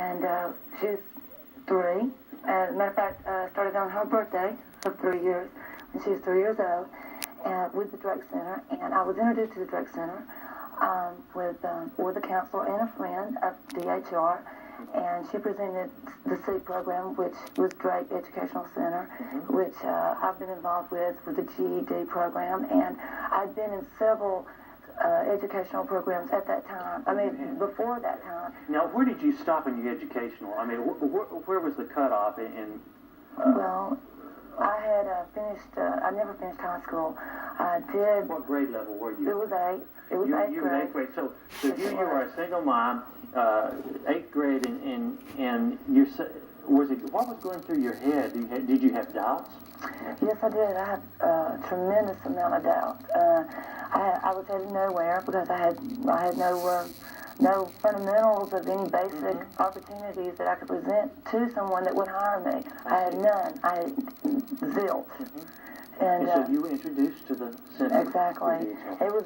and she's 3. As a matter of fact, started on her birthday of 3 years, and she's 3 years old, with the Drake Center. And I was introduced to the Drake Center with a counselor and a friend of DHR, and she presented the SEEK program, which was Drake Educational Center, which I've been involved with the GED program, and I've been in several educational programs at that time. I mean, before that time. Now, where did you stop in your educational? I mean, where was the cutoff in Well, I had finished, I never finished high school. I did. What grade level were you? It was 8. It was 8th you grade. You 8th grade. So you were a single mom, 8th grade, and you what was going through your head? Did you have doubts? Yes, I did. I had a tremendous amount of doubt. I was headed nowhere because I had no fundamentals of any basic opportunities that I could present to someone that would hire me. I had none. I had zilch. And so you were introduced to the center. Exactly. It was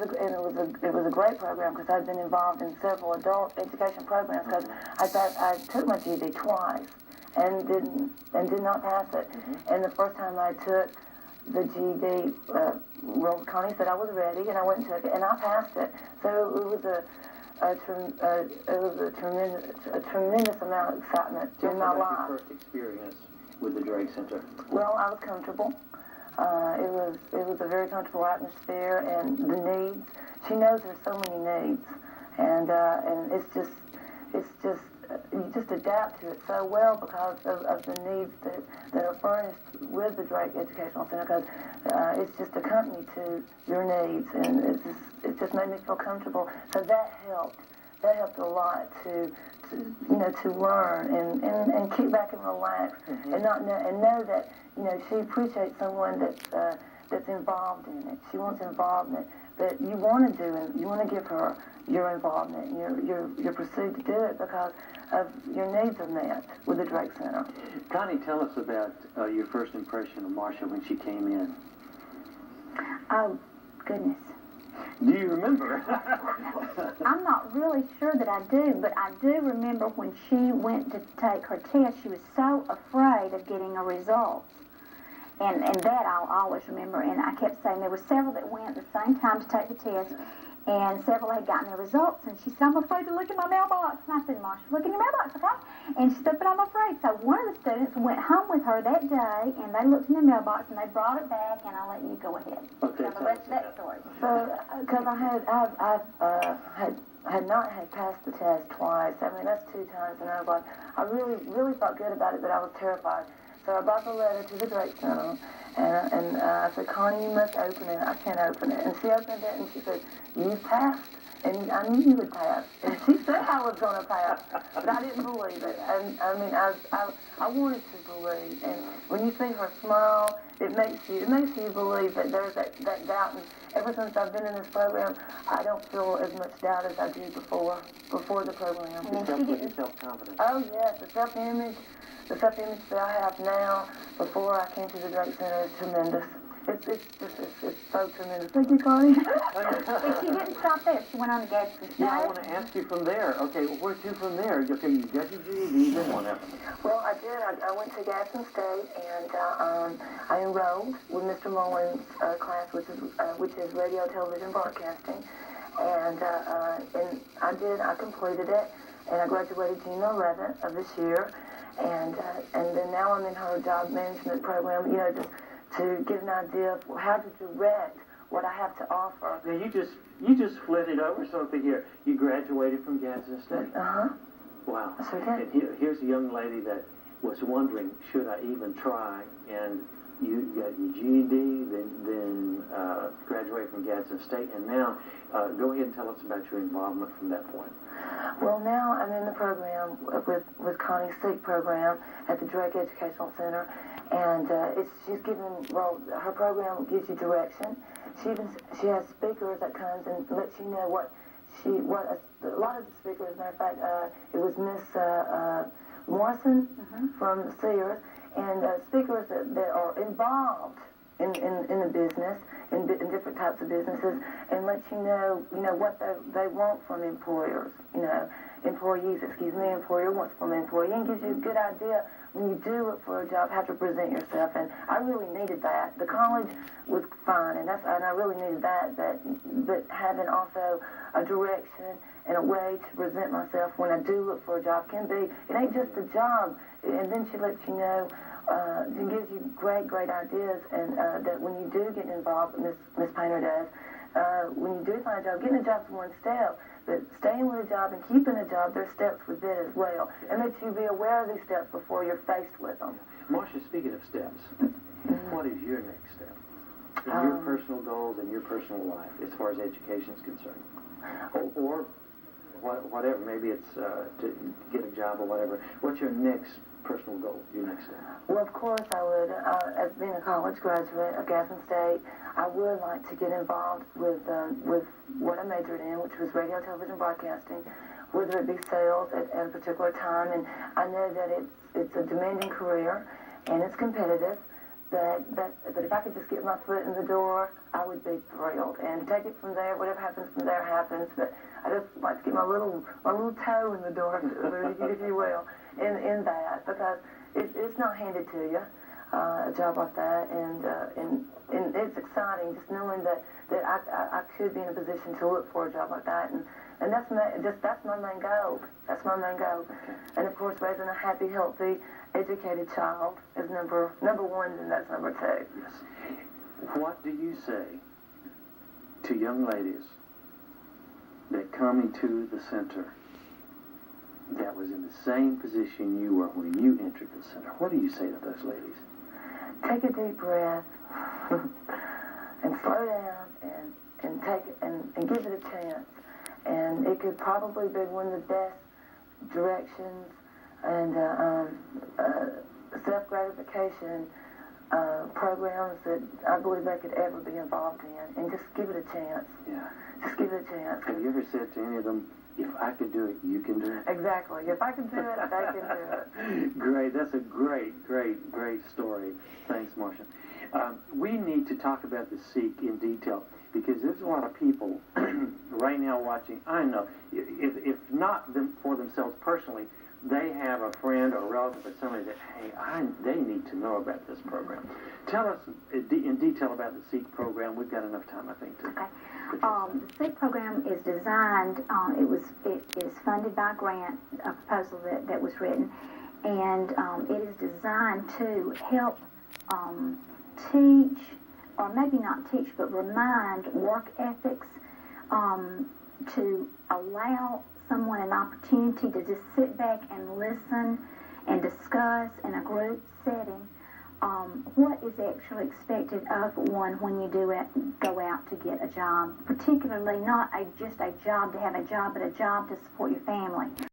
a great program because I'd been involved in several adult education programs because I took my GED twice and did not pass it. And the first time I took the GED, Connie said I was ready, and I went and took it, and I passed it. So it was a tremendous amount of excitement in my life. Your first experience with the Drake Center? Well, I was comfortable. It was a very comfortable atmosphere, and the needs. She knows there's so many needs, and it's just you just adapt to it so well because of the needs that are furnished with the Drake Educational Center, because it's just accompanied to your needs, and it just made me feel comfortable. So that helped a lot to learn and kick back and relax and know that she appreciates someone that's involved in it. She wants involvement, but you want to give her your involvement. You're pursued to do it because of your needs are met with the Drake Center. Connie, tell us about your first impression of Marsha when she came in. Oh, goodness. Do you remember? I'm not really sure that I do, but I do remember when she went to take her test, she was so afraid of getting her results. And that I'll always remember. And I kept saying there were several that went at the same time to take the test, and several had gotten their results. And she said, I'm afraid to look in my mailbox. And I said, Marsha, look in your mailbox, okay? And she said, but I'm afraid. So one of the students went home with her that day, and they looked in their mailbox, and they brought it back, and I'll let you go ahead. Okay, tell the rest of that story. So, because I had not passed the test twice. I mean, that's 2 times, and I was like, I really felt good about it, but I was terrified. So I brought the letter to the Drake Center, and I said, Connie, you must open it. I can't open it. And she opened it, and she said, you passed. And I knew you would pass. And she said I was going to pass, but I didn't believe it. And I mean, I wanted to believe. And when you see her smile, it makes you believe that there's that doubt. And ever since I've been in this program, I don't feel as much doubt as I did before the program. Self-confidence. Oh yes, the self-image that I have now before I came to the Drake Center is tremendous. It's so tremendous. Thank you, Connie. But she didn't stop there. She went on to Gadsden State. Yeah, I want to ask you from there. Okay, well, where to from there? Okay, you got your GED, then what happened? Well, I did. I went to Gadsden State, and I enrolled with Mr. Mullen's class, which is radio, television, broadcasting, and I completed it, and I graduated June 11th of this year, and then now I'm in her job management program. Just to get an idea of how to direct what I have to offer. Now you just flipped it over something here. You graduated from Gadsden State. Wow. I sure did. And here's a young lady that was wondering, should I even try? And you got your GED, then graduated from Gadsden State, and now go ahead and tell us about your involvement from that point. Well, now I'm in the program with Connie's SEEK program at the Drake Educational Center, and her program gives you direction. She has speakers that comes and lets you know a lot of the speakers. As a matter of fact, it was Miss Morrison from Sears, and speakers that are involved in the business, in different types of businesses, and let you know what they want from employers, employer wants from an employee, and gives you a good idea when you do look for a job how to present yourself. And I really needed that. The college was fine, and I really needed that. But having also a direction and a way to present myself when I do look for a job can be. It ain't just a job, and then she lets you know. She gives you great ideas, and that when you do get involved, Miss Painter does. When you do find a job, getting a job is one step, but staying with a job and keeping a job, there's steps with it as well, and let you be aware of these steps before you're faced with them. Marcia, speaking of steps, what is your next step in your personal goals and your personal life as far as education is concerned? Or whatever, maybe it's to get a job or whatever. What's your next personal goal, your next step? Well, of course, I would, as being a college graduate of Gadsden State, I would like to get involved with what I majored in, which was radio, television, broadcasting, whether it be sales at a particular time. And I know that it's a demanding career and it's competitive. But if I could just get my foot in the door, I would be thrilled. And take it from there. Whatever happens from there happens. But I just like to get my little toe in the door, if you will, in that, because it's not handed to you, a job like that, and it's exciting just knowing that I could be in a position to look for a job like that, and that's my main goal. That's my main goal. And of course, raising a happy, healthy, educated child is number one, and that's number two. Yes. What do you say to young ladies that come into the center that was in the same position you were when you entered the center? What do you say to those ladies? Take a deep breath and slow down and take it and give it a chance. And it could probably be one of the best directions and self-gratification programs that I believe they could ever be involved in. And just give it a chance. Yeah. Just give it a chance. Have you ever said to any of them, if I could do it, you can do it? Exactly. If I can do it, they can do it. Great. That's a great story. Thanks, Marcia. We need to talk about the Seek in detail because there's a lot of people right now watching. I know, if not them for themselves personally, they have a friend or a relative or somebody that, hey, they need to know about this program. Tell us in detail about the Seek program. We've got enough time, I think, to... Okay. The SEEK program is designed, it is funded by a grant, a proposal that was written, and it is designed to help teach, or maybe not teach, but remind work ethics, to allow someone an opportunity to just sit back and listen and discuss in a group setting what is actually expected of one when you go out to get a job, particularly not just a job to have a job, but a job to support your family.